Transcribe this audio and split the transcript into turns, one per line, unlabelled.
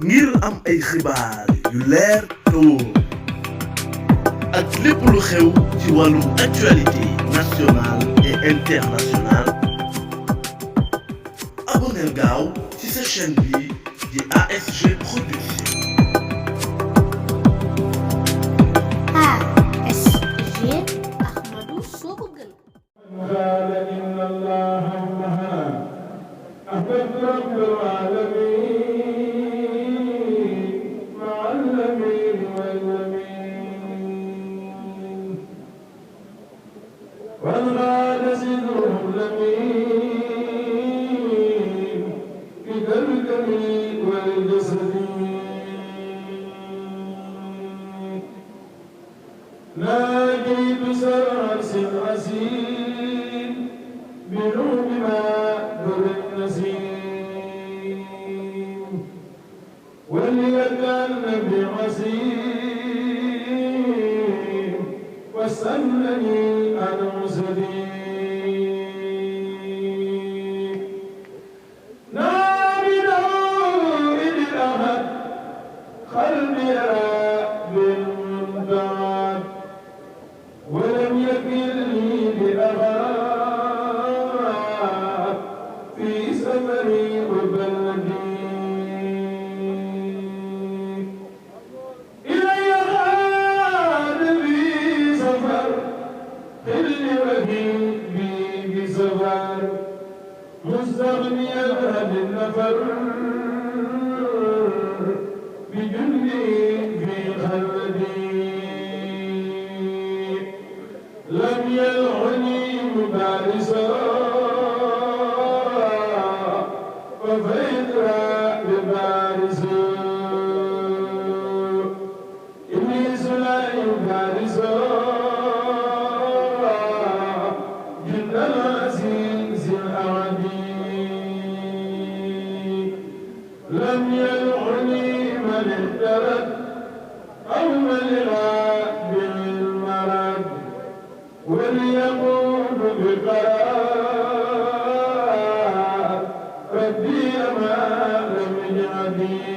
ngir am ay xibaar yu leer te wóor ak lépp lu xew ci wàllum actualité nationale et internationale abonneel gaaw ci sa chaîne bi di ASG Production.
ASG Ahmadou Sokogën.
ناجيت سرس العسير بنوب ما در النسيم وليكن بعسير وسلني أنا مسلم نابله إذ الأحد قلبي بالمنتعب ولم يكن لي بأغاب في سفري وبلدي إلي غاد في سفر خل وهي بي بسفر مستغنيا عن النفر بجندي في خلدي لم يلعني مبارسا وفيدرا ببارسا إبليس لا يبارسا جند العزيز الأعدي لم يلعني من اهترت أو من بالمرض وليقول بقرار ربي ما لم يجعلني